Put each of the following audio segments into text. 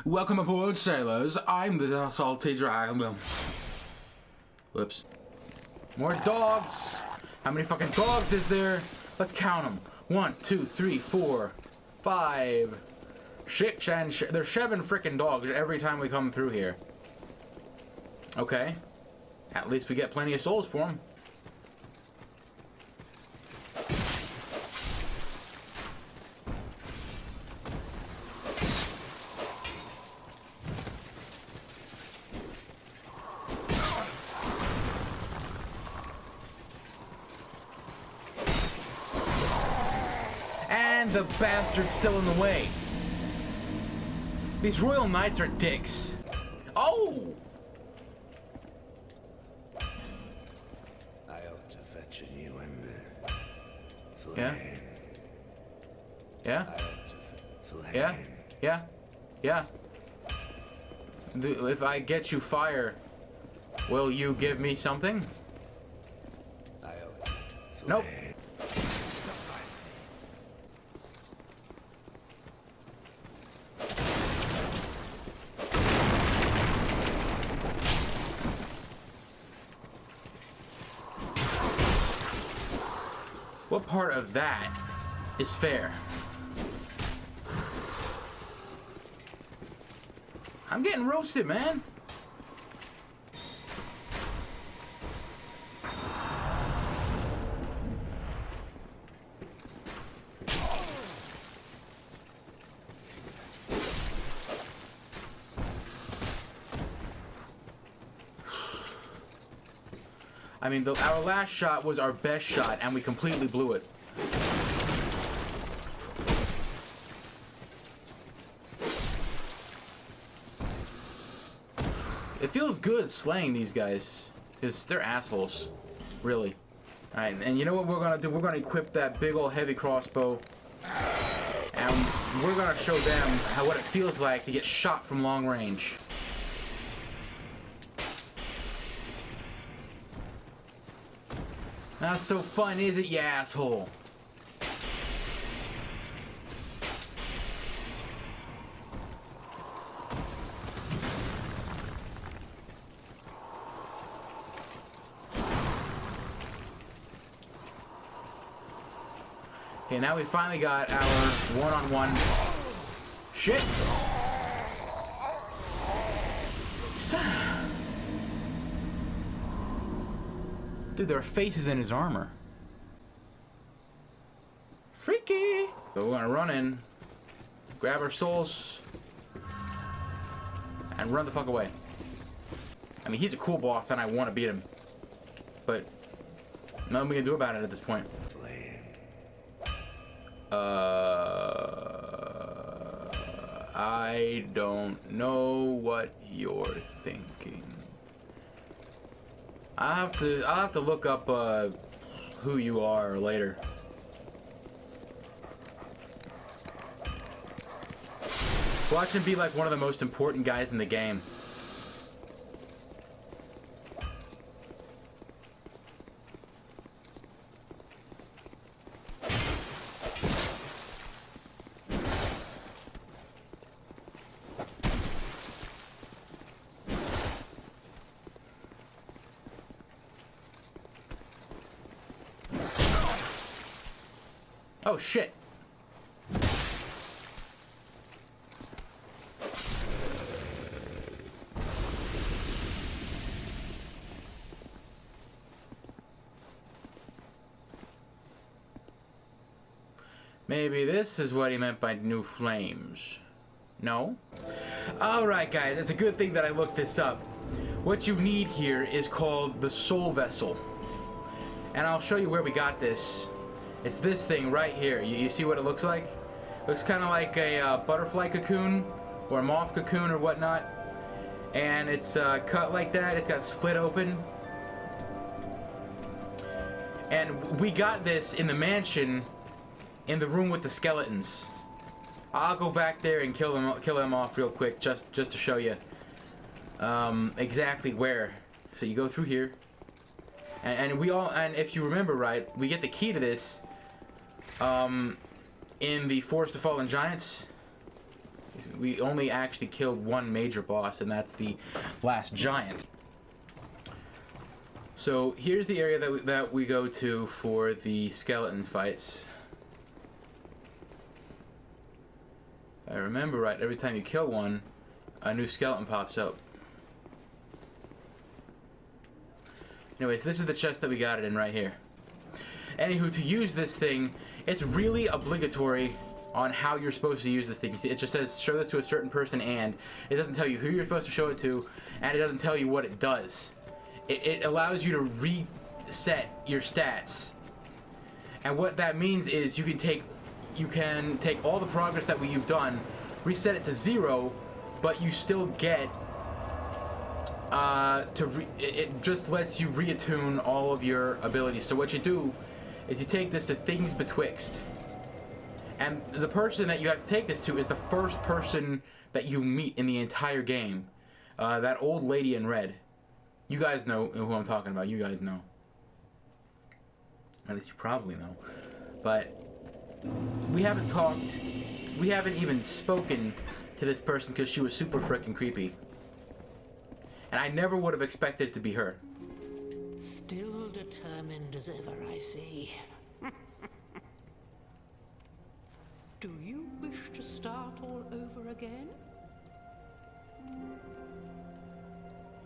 Welcome aboard, sailors. I'm the salty dragon. Whoops. More dogs. How many fucking dogs is there? Let's count them. 1, 2, 3, 4, 5, 6, and there's 7 freaking dogs every time we come through here. Okay. At least we get plenty of souls for them. And the bastard's still in the way. These Royal Knights are dicks. Oh! I ought to fetch a new ember. Yeah? Yeah? I ought to flame. Yeah? Yeah? Yeah? If I get you fire, will you give me something? I ought to flame. Nope. What part of that is fair? I'm getting roasted, man. I mean, our last shot was our best shot, and we completely blew it. It feels good slaying these guys, because they're assholes, really. Alright, and you know what we're gonna do? We're gonna equip that big old heavy crossbow, and we're gonna show them what it feels like to get shot from long range. Not so fun, is it, you asshole? Okay, now we finally got our one-on-one shit. Dude, there are faces in his armor. Freaky! So we're gonna run in, grab our souls, and run the fuck away. I mean, he's a cool boss and I want to beat him. But nothing we can do about it at this point. I don't know what you're thinking. I'll have to look up who you are later. Watch him be like one of the most important guys in the game. Oh shit. Maybe this is what he meant by new flames. No? Alright guys, it's a good thing that I looked this up. What you need here is called the soul vessel. And I'll show you where we got this. It's this thing right here. You see what it looks like? Looks kind of like a butterfly cocoon or a moth cocoon or whatnot. And it's cut like that. It's got split open. And we got this in the mansion, in the room with the skeletons. I'll go back there and kill them off real quick, just to show you exactly where. So you go through here, and if you remember right, we get the key to this in the Forest of Fallen Giants. We only actually killed one major boss, and that's the last giant. So here's the area that we go to for the skeleton fights. If I remember right, every time you kill one, a new skeleton pops up. Anyways, this is the chest that we got it in right here. Anywho, to use this thing, it's really obligatory on how you're supposed to use this thing. You see, it just says, show this to a certain person, and it doesn't tell you who you're supposed to show it to, and it doesn't tell you what it does. It allows you to reset your stats. And what that means is you can take all the progress that you've done, reset it to 0, but you still get it just lets you reattune all of your abilities. So what you do is you take this to Things Betwixt, and the person that you have to take this to is the first person that you meet in the entire game. That old lady in red. You guys know who I'm talking about. You guys know. At least you probably know. But we haven't talked, we haven't even spoken to this person because she was super frickin' creepy. And I never would have expected it to be her. Still determined as ever, I see. Do you wish to start all over again?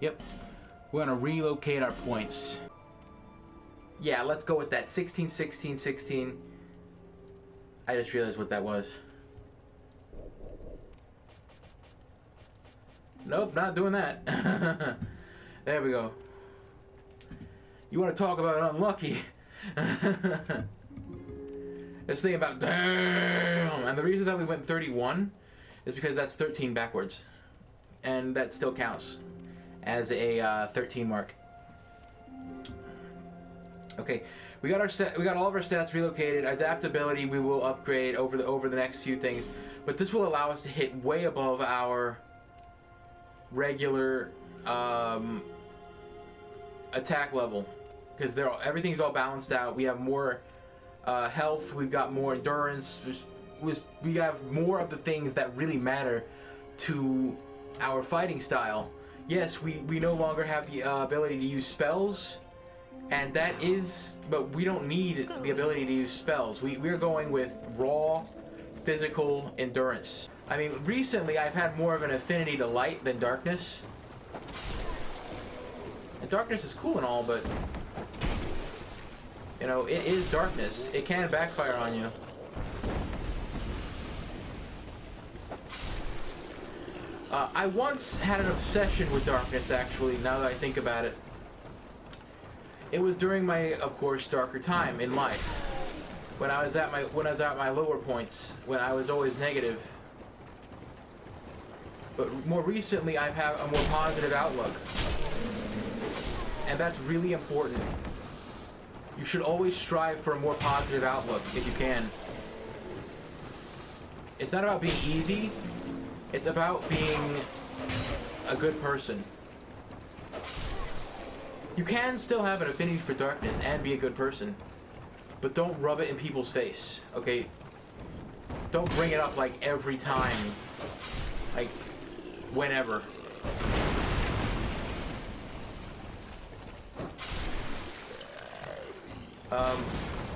Yep. We're gonna relocate our points. Yeah, let's go with that. 16, 16, 16. I just realized what that was. Nope, not doing that. There we go. You want to talk about unlucky? This thing about damn, and the reason that we went 31 is because that's 13 backwards, and that still counts as a 13 mark. Okay, we got all of our stats relocated. Adaptability we will upgrade over the next few things, but this will allow us to hit way above our regular attack level, because everything's all balanced out. We have more health, we've got more endurance, we have more of the things that really matter to our fighting style. Yes, we no longer have the ability to use spells, and but we don't need the ability to use spells. We're going with raw physical endurance. I mean, recently I've had more of an affinity to light than darkness. And darkness is cool and all, but you know, it is darkness. It can backfire on you. I once had an obsession with darkness, actually, now that I think about it. It was during my, of course, darker time in life. When I was at my lower points, when I was always negative. But more recently, I've had a more positive outlook. And that's really important. You should always strive for a more positive outlook, if you can. It's not about being easy. It's about being a good person. You can still have an affinity for darkness and be a good person. But don't rub it in people's face, okay? Don't bring it up like every time. Like, whenever.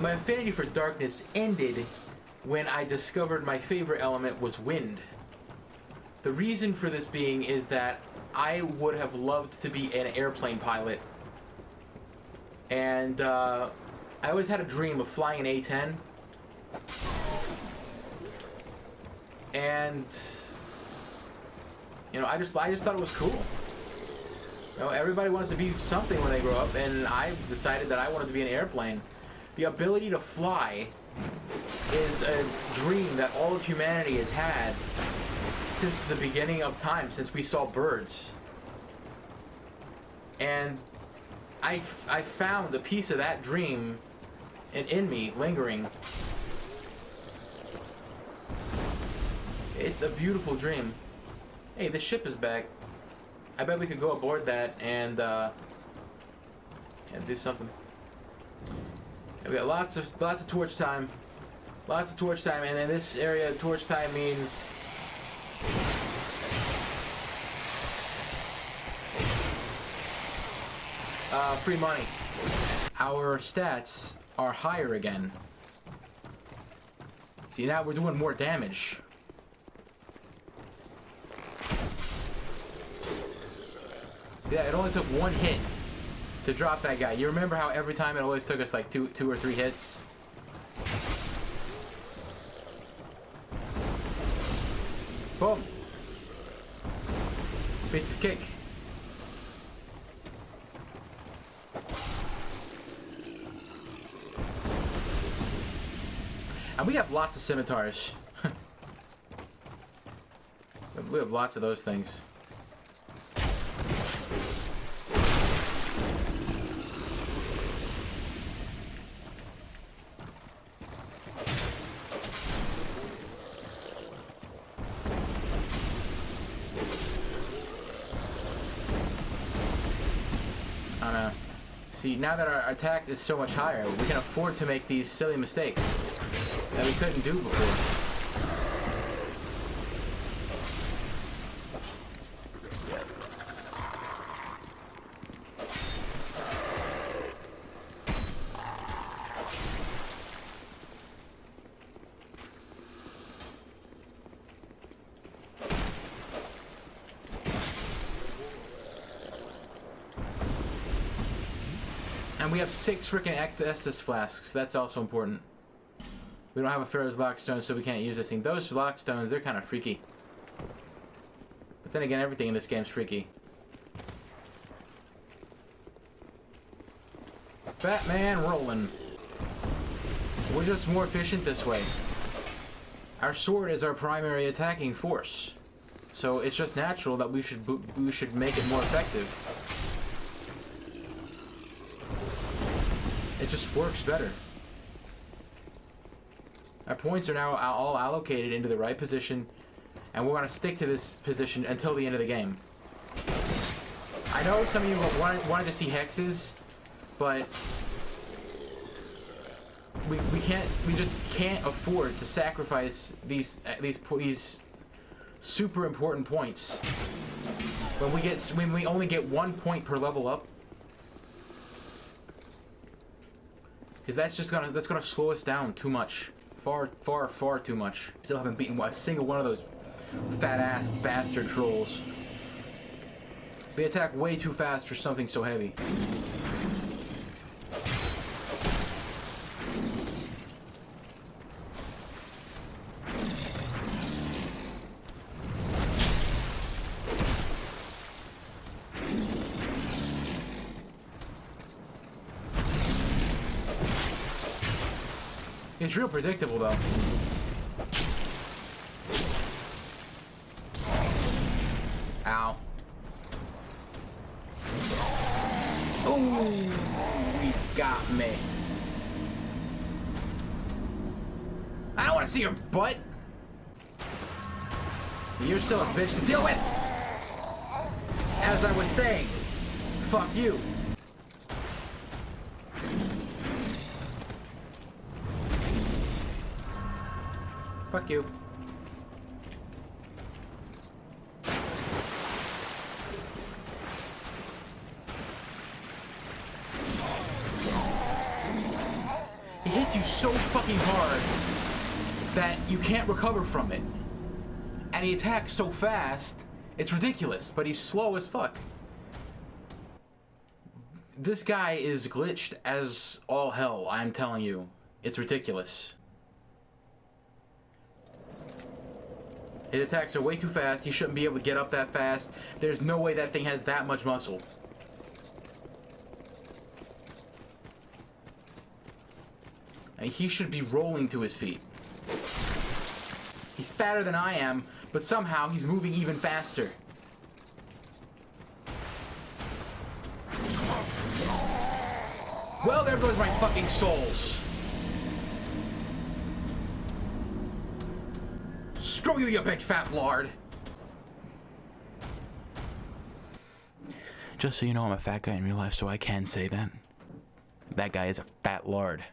My affinity for darkness ended when I discovered my favorite element was wind. The reason for this being is that I would have loved to be an airplane pilot. And I always had a dream of flying an A-10. And you know, I just thought it was cool. You know, everybody wants to be something when they grow up, and I decided that I wanted to be an airplane. The ability to fly is a dream that all of humanity has had since the beginning of time, since we saw birds. And I found a piece of that dream in me, lingering. It's a beautiful dream. Hey, the ship is back. I bet we could go aboard that and do something. And we got lots of torch time. Lots of torch time, and in this area, torch time means Free money. Our stats are higher again. See, now we're doing more damage. Yeah, it only took one hit to drop that guy. You remember how every time it always took us like two or three hits? Boom. Piece of cake. And we have lots of scimitars. We have lots of those things. I don't know. See, now that our attack is so much higher, we can afford to make these silly mistakes that we couldn't do before. And we have 6 freaking Estus flasks. That's also important. We don't have a Pharaoh's Lockstone, so we can't use this thing. Those Lockstones, they're kind of freaky. But then again, everything in this game's freaky. Batman rolling. We're just more efficient this way. Our sword is our primary attacking force. So it's just natural that we should make it more effective. It just works better. Our points are now all allocated into the right position, and we're going to stick to this position until the end of the game. I know some of you wanted to see hexes, but we just can't afford to sacrifice these super important points when we only get 1 point per level up. Because that's gonna slow us down too much. Far too much. Still haven't beaten a single one of those fat-ass bastard trolls. They attack way too fast for something so heavy. It's real predictable, though. Ow. Oh, he got me. I don't want to see your butt. You're still a bitch to deal with. As I was saying, fuck you. Fuck you. He hits you so fucking hard that you can't recover from it. And he attacks so fast, it's ridiculous, but he's slow as fuck. This guy is glitched as all hell, I'm telling you. It's ridiculous. His attacks are way too fast. He shouldn't be able to get up that fast. There's no way that thing has that much muscle. And he should be rolling to his feet. He's fatter than I am, but somehow he's moving even faster. Well, there goes my fucking souls. Screw you, you big fat lard! Just so you know, I'm a fat guy in real life, so I can say that. That guy is a fat lard.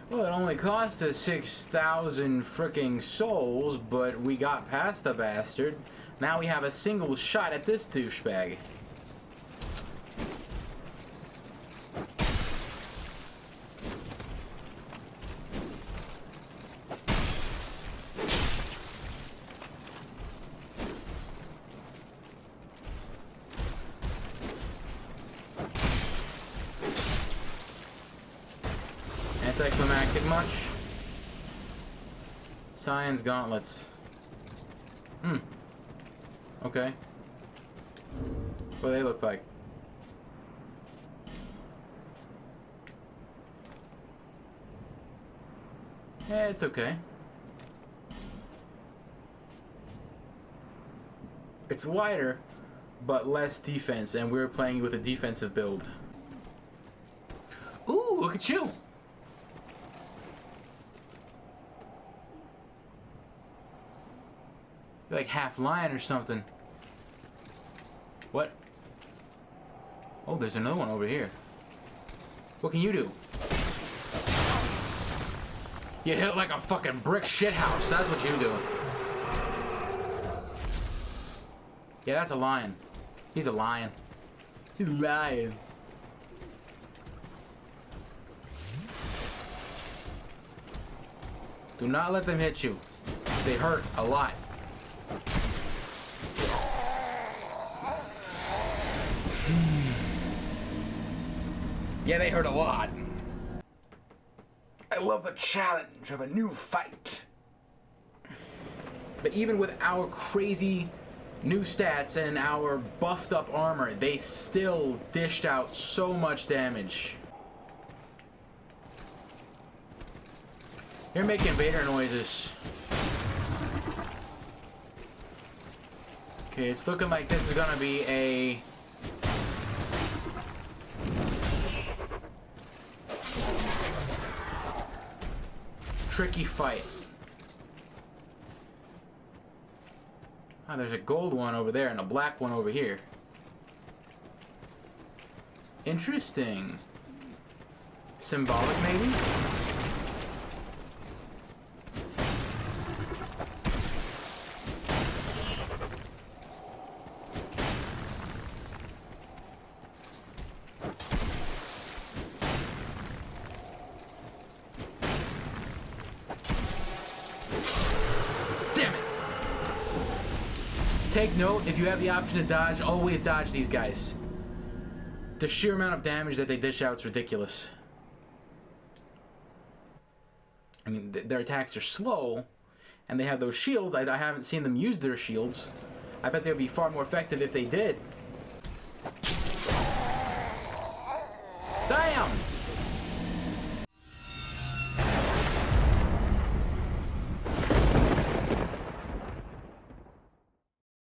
Well, it only cost us 6,000 fricking souls, but we got past the bastard. Now we have a single shot at this douchebag. Anticlimactic much? Science gauntlets. Okay. What do they look like? Yeah, it's okay. It's lighter, but less defense, and we're playing with a defensive build. Ooh, look at you! You're like half lion or something. What? Oh, there's another one over here. What can you do? You hit like a fucking brick shithouse. That's what you do. Yeah, that's a lion. He's a lion. He's a lion. Do not let them hit you. They hurt a lot. Yeah, they hurt a lot. I love the challenge of a new fight. But even with our crazy new stats and our buffed up armor, they still dished out so much damage. You're making Vader noises. Okay, it's looking like this is gonna be a tricky fight. Oh, there's a gold one over there and a black one over here. Interesting. Symbolic, maybe? Take note, if you have the option to dodge, always dodge these guys. The sheer amount of damage that they dish out is ridiculous. I mean, their attacks are slow, and they have those shields. I haven't seen them use their shields. I bet they would be far more effective if they did. Damn!